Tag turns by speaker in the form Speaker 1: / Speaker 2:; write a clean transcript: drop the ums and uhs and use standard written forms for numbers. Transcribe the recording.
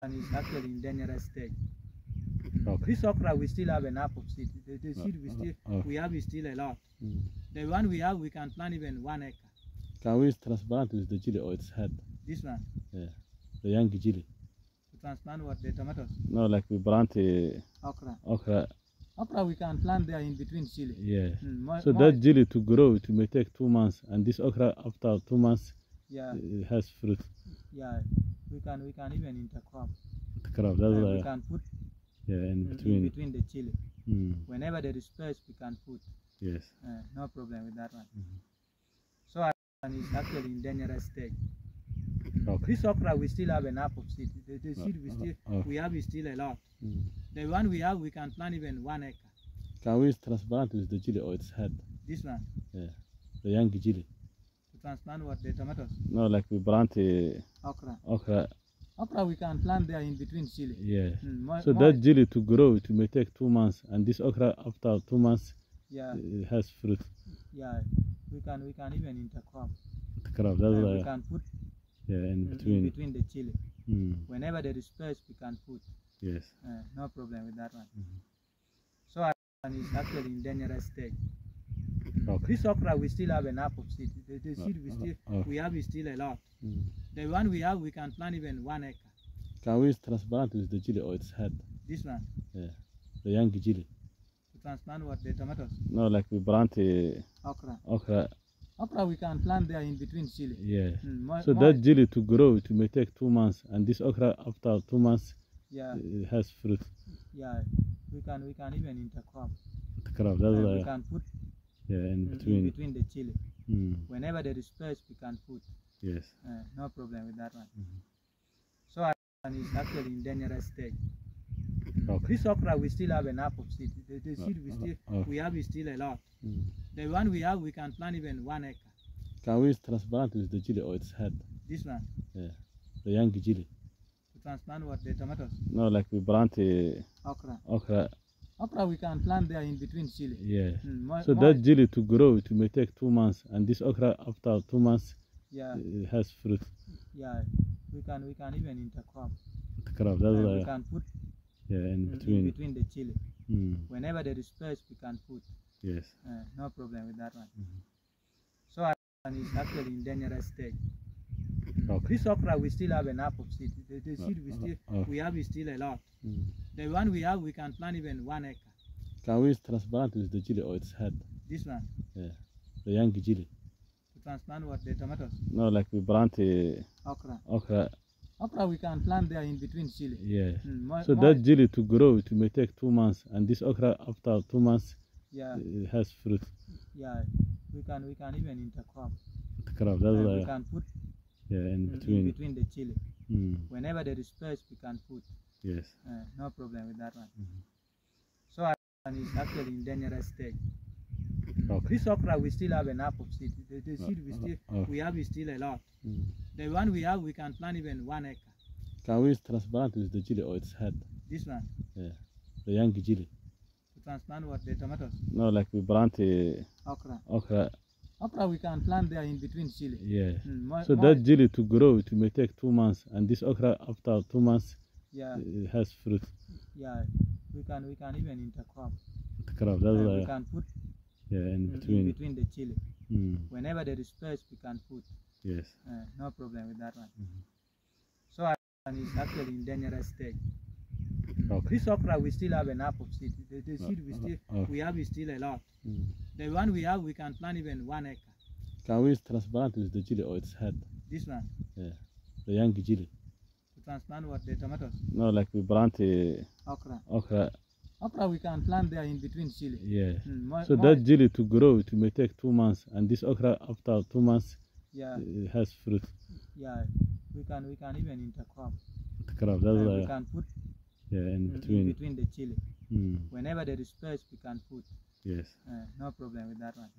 Speaker 1: and it's actually in dangerous state.
Speaker 2: Okay.
Speaker 1: This okra we still have enough of seed. The seed we have is still a lot. The one we have we can plant even 1 acre.
Speaker 2: Can we transplant with the chili or its head?
Speaker 1: This one.
Speaker 2: Yeah. The young chili.
Speaker 1: To transplant what? The tomatoes?
Speaker 2: No, like we plant
Speaker 1: Okra.
Speaker 2: okra.
Speaker 1: Okra we can plant there in between chili.
Speaker 2: Yeah. So that chili to grow, it may take 2 months, and this okra after 2 months,
Speaker 1: yeah,
Speaker 2: it has fruit.
Speaker 1: Yeah, we can even intercrop.
Speaker 2: Crop. That's
Speaker 1: we can put
Speaker 2: in
Speaker 1: between the chili. Whenever there is space, we can put.
Speaker 2: Yes.
Speaker 1: No problem with that one. So and it's actually in dangerous state.
Speaker 2: Okay.
Speaker 1: This okra we still have enough of seed. The seed we have is still a lot. The one we have we can plant even 1 acre.
Speaker 2: Can we transplant with the chili or its head?
Speaker 1: This one.
Speaker 2: Yeah. The young chili.
Speaker 1: To transplant what? The tomatoes?
Speaker 2: No, like we plant
Speaker 1: okra.
Speaker 2: Okra.
Speaker 1: Okra we can plant there in between chili.
Speaker 2: Yeah. So that chili to grow, it may take 2 months, and this okra after 2 months,
Speaker 1: yeah,
Speaker 2: it has fruit.
Speaker 1: Yeah, we can even intercrop.
Speaker 2: Crop. That's
Speaker 1: we can put
Speaker 2: in
Speaker 1: between the chili. Whenever there is space, we can put.
Speaker 2: Yes.
Speaker 1: No problem with that one. So and it's actually in dangerous state.
Speaker 2: Okay.
Speaker 1: This okra we still have enough of seed. The seed we have is still a lot. The one we have we can plant even 1 acre.
Speaker 2: Can we transplant with the chili or its head?
Speaker 1: This one.
Speaker 2: Yeah. The young chili.
Speaker 1: To transplant what? The tomatoes?
Speaker 2: No, like we plant
Speaker 1: okra.
Speaker 2: Okra.
Speaker 1: Okra we can plant there in between chili.
Speaker 2: Yeah. So that chili to grow, it may take 2 months, and this okra after 2 months,
Speaker 1: yeah,
Speaker 2: it has fruit.
Speaker 1: Yeah, we can even intercrop.
Speaker 2: Crop. That's
Speaker 1: we can put
Speaker 2: in
Speaker 1: between the chili. Whenever there is space, we can put.
Speaker 2: Yes.
Speaker 1: No problem with that one. So and it's actually in dangerous state.
Speaker 2: Okay.
Speaker 1: This okra we still have enough of seed. The seed we have is still a lot. The one we have we can plant even 1 acre.
Speaker 2: Can we transplant with the chili or its head?
Speaker 1: This one.
Speaker 2: Yeah. The young chili.
Speaker 1: To transplant what? The tomatoes?
Speaker 2: No, like we plant
Speaker 1: okra.
Speaker 2: Okra.
Speaker 1: Okra we can plant there in between chili.
Speaker 2: Yeah. So that chili to grow, it may take 2 months, and this okra after 2 months,
Speaker 1: yeah,
Speaker 2: it has fruit.
Speaker 1: Yeah, we can even intercrop.
Speaker 2: Crop. That's
Speaker 1: we can put
Speaker 2: in
Speaker 1: between the chili. Whenever there is space, we can put.
Speaker 2: Yes.
Speaker 1: No problem with that one. So and it's actually in dangerous state.
Speaker 2: Okay.
Speaker 1: This okra we still have enough of seed. The seed we have is still a lot. The one we have we can plant even 1 acre.
Speaker 2: Can we transplant with the chili or its head?
Speaker 1: This one.
Speaker 2: Yeah. The young chili.
Speaker 1: To transplant what? The tomatoes?
Speaker 2: No, like we plant
Speaker 1: okra.
Speaker 2: Okra.
Speaker 1: Okra we can plant there in between chili.
Speaker 2: Yeah. So that chili to grow, it may take 2 months, and this okra after 2 months,
Speaker 1: yeah,
Speaker 2: it has fruit.
Speaker 1: Yeah, we can even intercrop.
Speaker 2: Crop. That's
Speaker 1: we can put
Speaker 2: in
Speaker 1: between the chili. Whenever there is space, we can put.
Speaker 2: Yes.
Speaker 1: No problem with that one. So and it's actually in dangerous state.
Speaker 2: Okay.
Speaker 1: This okra we still have enough of seed. The seed we have is still a lot. The one we have we can plant even 1 acre.
Speaker 2: Can we transplant with the chili or its head?
Speaker 1: This one.
Speaker 2: Yeah. The young chili.
Speaker 1: To transplant what? The tomatoes?
Speaker 2: No, like we plant
Speaker 1: okra.
Speaker 2: Okra.
Speaker 1: Okra we can plant there in between chili.
Speaker 2: Yeah. So that chili to grow, it may take 2 months, and this okra after 2 months,
Speaker 1: yeah,
Speaker 2: it has fruit.
Speaker 1: Yeah, we can even intercrop.
Speaker 2: Crop. That's
Speaker 1: we can put between the chili. Whenever there is space, we can put.
Speaker 2: Yes.
Speaker 1: No problem with that one. So and it's actually in dangerous state.
Speaker 2: Okay.
Speaker 1: This okra we still have enough of seed. The seed we have is still a lot. The one we have we can plant even 1 acre.
Speaker 2: Can we transplant with the chili or its head?
Speaker 1: This one.
Speaker 2: Yeah. The young chili.
Speaker 1: To transplant what? The tomatoes?
Speaker 2: No, like we plant
Speaker 1: okra.
Speaker 2: Okra.
Speaker 1: Okra we can plant there in between chili.
Speaker 2: Yeah. So that chili to grow, it may take 2 months, and this okra after 2 months,
Speaker 1: yeah,
Speaker 2: it has fruit.
Speaker 1: Yeah, we can even intercrop.
Speaker 2: Crop. That's
Speaker 1: we can put between the chili.
Speaker 2: Mm.
Speaker 1: Whenever there is space, we can put.
Speaker 2: Yes.
Speaker 1: No problem with that one.